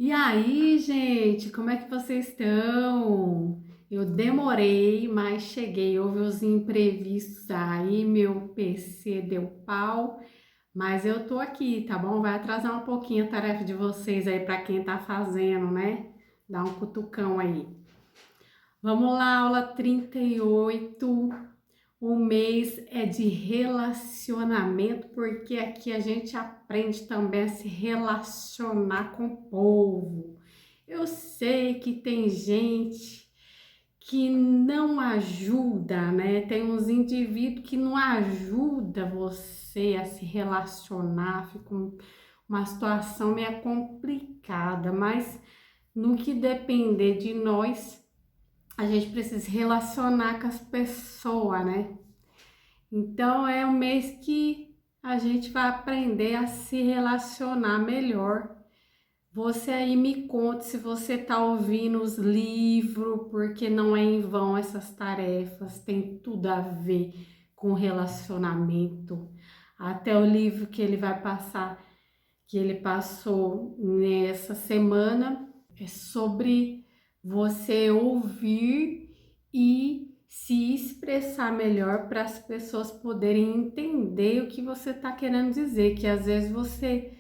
E aí, gente, como é que vocês estão? Eu demorei, mas cheguei. Houve os imprevistos aí, meu PC deu pau, mas eu tô aqui, tá bom? Vai atrasar um pouquinho a tarefa de vocês aí para quem tá fazendo, né? Dá um cutucão aí. Vamos lá, aula 38. O mês é de relacionamento, porque aqui a gente aprende também a se relacionar com o povo. Eu sei que tem gente que não ajuda, né? Tem uns indivíduos que não ajuda você a se relacionar, fica uma situação meio complicada, mas no que depender de nós, a gente precisa se relacionar com as pessoas, né? Então é um mês que a gente vai aprender a se relacionar melhor. Você aí me conte se você está ouvindo os livros, porque não é em vão essas tarefas, tem tudo a ver com relacionamento. Até o livro que ele vai passar, que ele passou nessa semana, é sobre você ouvir e se expressar melhor para as pessoas poderem entender o que você está querendo dizer, que às vezes você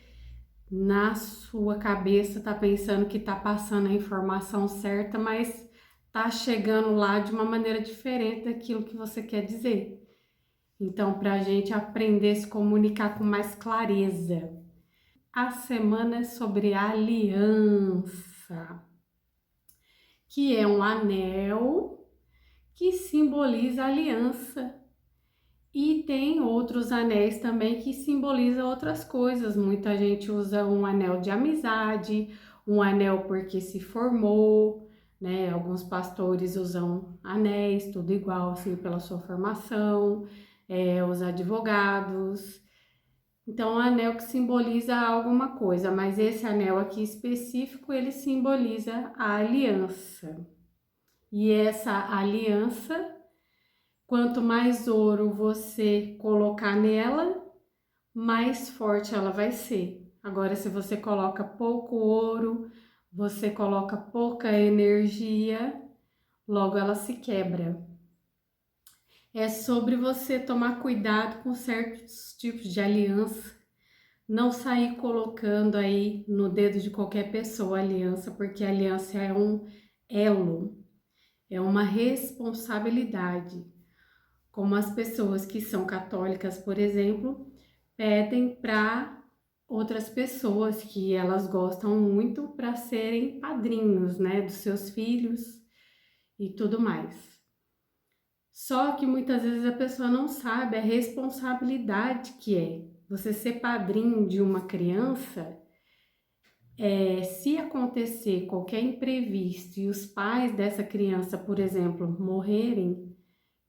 na sua cabeça tá pensando que tá passando a informação certa, mas tá chegando lá de uma maneira diferente daquilo que você quer dizer. Então, para a gente aprender a se comunicar com mais clareza. A semana é sobre aliança, que é um anel que simboliza aliança. E tem outros anéis também que simbolizam outras coisas. Muita gente usa um anel de amizade, um anel porque se formou, né? Alguns pastores usam anéis, tudo igual, assim, pela sua formação, os advogados. Então, um anel que simboliza alguma coisa, mas esse anel aqui específico, ele simboliza a aliança. E essa aliança, quanto mais ouro você colocar nela, mais forte ela vai ser. Agora, se você coloca pouco ouro, você coloca pouca energia, logo ela se quebra. É sobre você tomar cuidado com certos tipos de aliança, não sair colocando aí no dedo de qualquer pessoa a aliança, porque a aliança é um elo, é uma responsabilidade. Como as pessoas que são católicas, por exemplo, pedem para outras pessoas que elas gostam muito para serem padrinhos, né, dos seus filhos e tudo mais. Só que muitas vezes a pessoa não sabe a responsabilidade que é você ser padrinho de uma criança. Se acontecer qualquer imprevisto e os pais dessa criança, por exemplo, morrerem,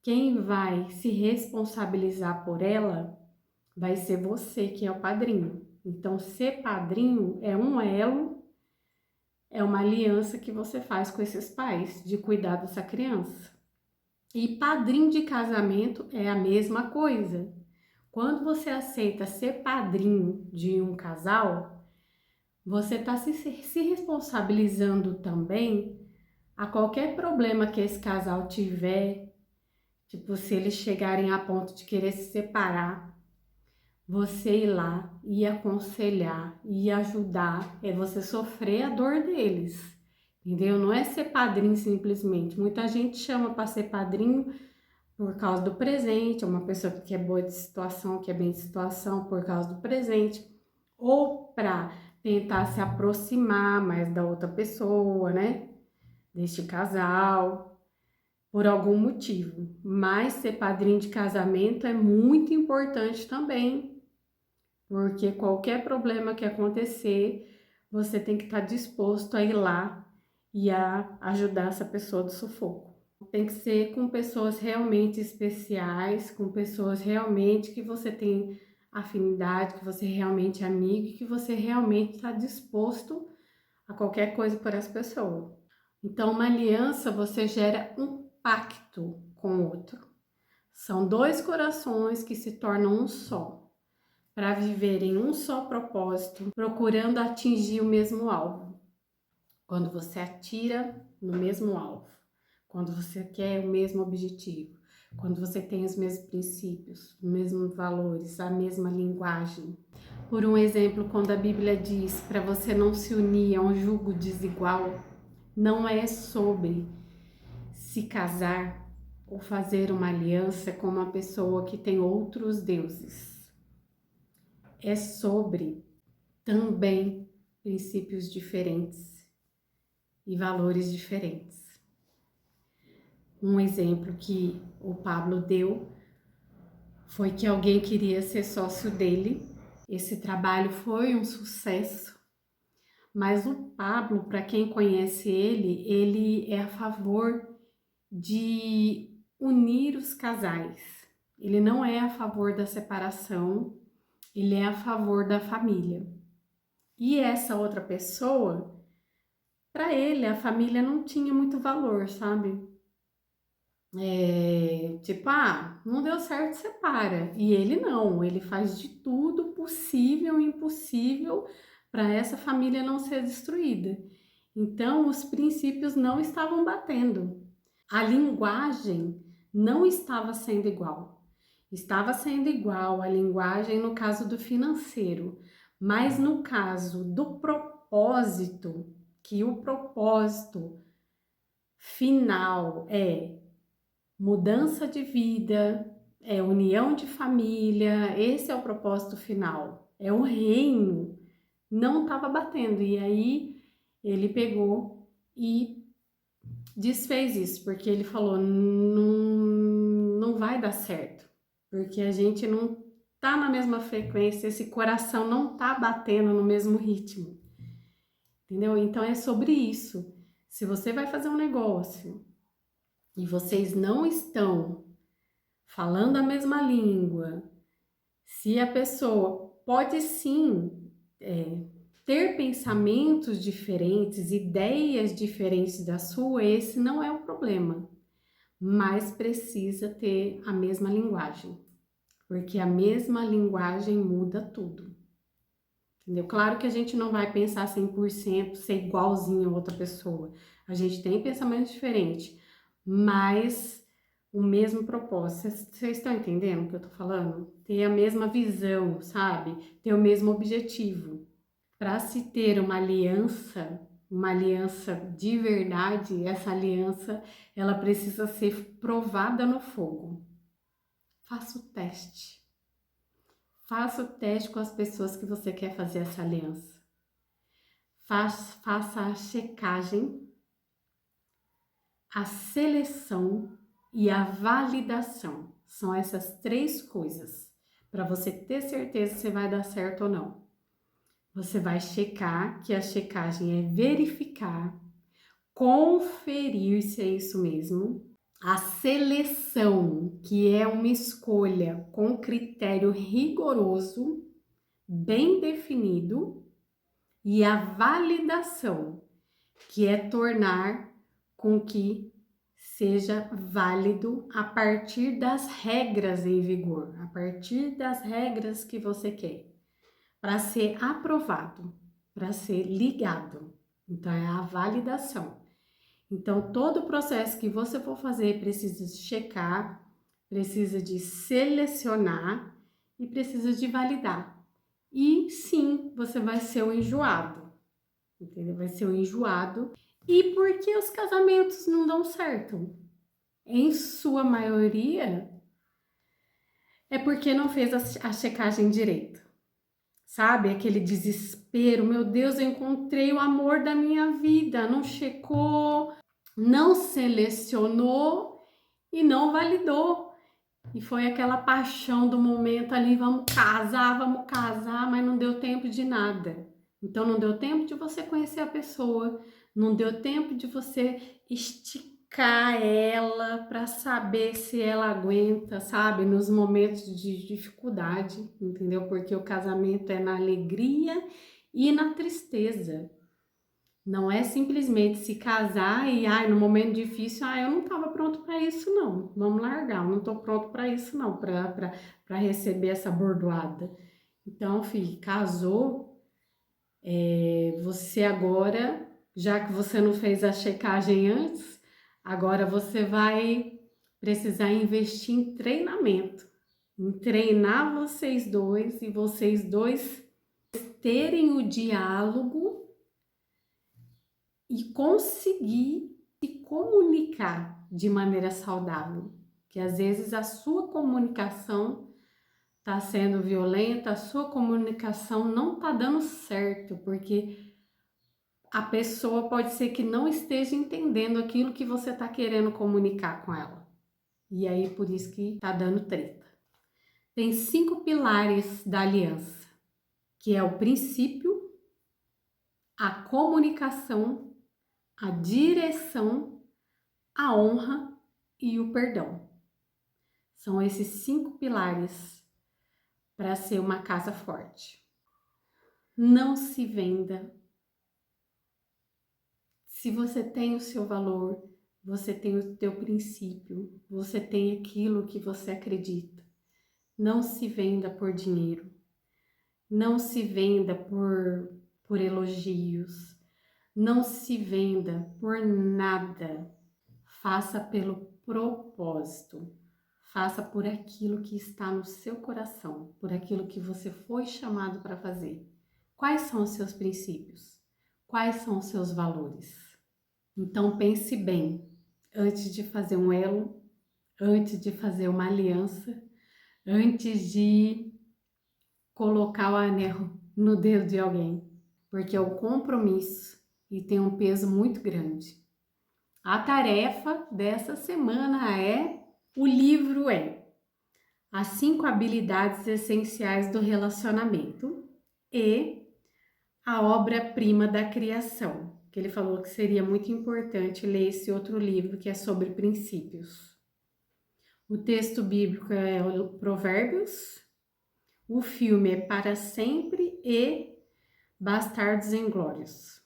quem vai se responsabilizar por ela vai ser você, que é o padrinho. Então, ser padrinho é um elo, é uma aliança que você faz com esses pais de cuidar dessa criança. E padrinho de casamento é a mesma coisa. Quando você aceita ser padrinho de um casal, você está se responsabilizando também a qualquer problema que esse casal tiver, tipo, se eles chegarem a ponto de querer se separar, você ir lá e aconselhar e ajudar, é você sofrer a dor deles, entendeu? Não é ser padrinho simplesmente. Muita gente chama para ser padrinho por causa do presente, é uma pessoa que é boa de situação, que é bem de situação por causa do presente, ou para tentar se aproximar mais da outra pessoa, né? Deste casal, por algum motivo. Mas ser padrinho de casamento é muito importante também, porque qualquer problema que acontecer, você tem que estar disposto a ir lá e a ajudar essa pessoa do sufoco. Tem que ser com pessoas realmente especiais, com pessoas realmente que você tem afinidade, que você realmente é amigo e que você realmente está disposto a qualquer coisa por essa pessoa. Então, uma aliança, você gera um pacto com o outro. São dois corações que se tornam um só, para viverem um só propósito, procurando atingir o mesmo alvo. quando você atira no mesmo alvo, quando você quer o mesmo objetivo, quando você tem os mesmos princípios, os mesmos valores, a mesma linguagem. Por um exemplo, quando a Bíblia diz para você não se unir a um jugo desigual, não é sobre se casar ou fazer uma aliança com uma pessoa que tem outros deuses. É sobre também princípios diferentes e valores diferentes. Um exemplo que o Pablo deu foi que alguém queria ser sócio dele. Esse trabalho foi um sucesso, mas o Pablo, para quem conhece ele é a favor de unir os casais. Ele não é a favor da separação, ele é a favor da família. E essa outra pessoa, para ele, a família não tinha muito valor, sabe? Tipo, não deu certo, separa. E ele não, ele faz de tudo possível e impossível para essa família não ser destruída. Então, os princípios não estavam batendo. A linguagem não estava sendo igual. Estava sendo igual a linguagem no caso do financeiro, mas no caso do propósito, que o propósito final é mudança de vida, é união de família, esse é o propósito final, é o reino, não estava batendo. E aí ele pegou e desfez isso, porque ele falou, não vai dar certo, porque a gente não tá na mesma frequência, esse coração não tá batendo no mesmo ritmo, entendeu? Então é sobre isso. Se você vai fazer um negócio e vocês não estão falando a mesma língua, se a pessoa pode sim ter pensamentos diferentes, ideias diferentes da sua, esse não é o problema, mas precisa ter a mesma linguagem, porque a mesma linguagem muda tudo, entendeu? Claro que a gente não vai pensar 100%, ser igualzinho a outra pessoa, a gente tem pensamentos diferentes, mas o mesmo propósito. Vocês estão entendendo o que eu tô falando? Ter a mesma visão, sabe? Ter o mesmo objetivo. Para se ter uma aliança de verdade, essa aliança, ela precisa ser provada no fogo. Faça o teste. Faça o teste com as pessoas que você quer fazer essa aliança. Faça a checagem, a seleção e a validação. São essas três coisas para você ter certeza se vai dar certo ou não. Você vai checar, que a checagem é verificar, conferir se é isso mesmo. A seleção, que é uma escolha com critério rigoroso, bem definido. E a validação, que é tornar com que seja válido a partir das regras em vigor, a partir das regras que você quer, para ser aprovado, para ser ligado. Então, é a validação. Então, todo o processo que você for fazer precisa de checar, precisa de selecionar e precisa de validar. E sim, você vai ser o enjoado, entendeu? Vai ser o enjoado. E por que os casamentos não dão certo? Em sua maioria, é porque não fez a checagem direito. Sabe? Aquele desespero, meu Deus, eu encontrei o amor da minha vida, não checou, não selecionou e não validou. E foi aquela paixão do momento ali, vamos casar, mas não deu tempo de nada. Então não deu tempo de você conhecer a pessoa, não deu tempo de você esticar ela para saber se ela aguenta, sabe? Nos momentos de dificuldade, entendeu? Porque o casamento é na alegria e na tristeza. Não é simplesmente se casar e, no momento difícil, eu não estava pronto para isso, não. Vamos largar, eu não estou pronto para isso, não, para receber essa bordoada. Então, filho, casou, você agora Já que você não fez a checagem antes, agora você vai precisar investir em treinamento, em treinar vocês dois e vocês dois terem o diálogo e conseguir se comunicar de maneira saudável. Que às vezes a sua comunicação está sendo violenta, a sua comunicação não está dando certo, porque a pessoa pode ser que não esteja entendendo aquilo que você está querendo comunicar com ela. E aí por isso que está dando treta. Tem 5 pilares da aliança, que é o princípio, a comunicação, a direção, a honra e o perdão. São esses 5 pilares para ser uma casa forte. Não se venda. Se você tem o seu valor, você tem o teu princípio, você tem aquilo que você acredita. Não se venda por dinheiro. Não se venda por elogios. Não se venda por nada. Faça pelo propósito. Faça por aquilo que está no seu coração, por aquilo que você foi chamado para fazer. Quais são os seus princípios? Quais são os seus valores? Então pense bem, antes de fazer um elo, antes de fazer uma aliança, antes de colocar o anel no dedo de alguém, porque é um compromisso e tem um peso muito grande. A tarefa dessa semana o livro é As 5 habilidades essenciais do relacionamento e a obra-prima da criação, que ele falou que seria muito importante ler esse outro livro que é sobre princípios. O texto bíblico é o Provérbios, o filme é Para Sempre e Bastardos Inglórios.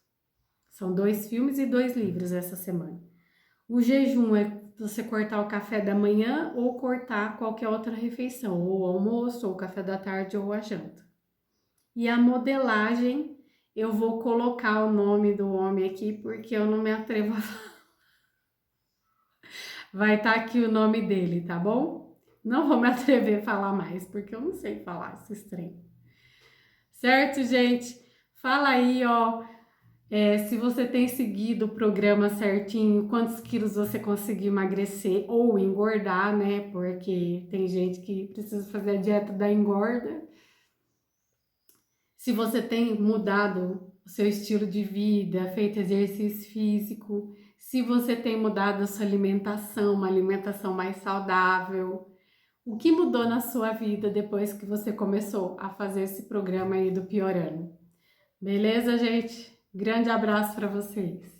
São 2 filmes e 2 livros essa semana. O jejum é você cortar o café da manhã ou cortar qualquer outra refeição, ou o almoço, ou o café da tarde, ou a janta. E a modelagem, eu vou colocar o nome do homem aqui, porque eu não me atrevo a falar. Vai estar aqui o nome dele, tá bom? Não vou me atrever a falar mais, porque eu não sei falar esse trem. Certo, gente? Fala aí, ó. Se você tem seguido o programa certinho, quantos quilos você conseguiu emagrecer ou engordar, né? Porque tem gente que precisa fazer a dieta da engorda. Se você tem mudado o seu estilo de vida, feito exercício físico, se você tem mudado a sua alimentação, uma alimentação mais saudável. O que mudou na sua vida depois que você começou a fazer esse programa aí do Piorando? Beleza, gente? Grande abraço para vocês!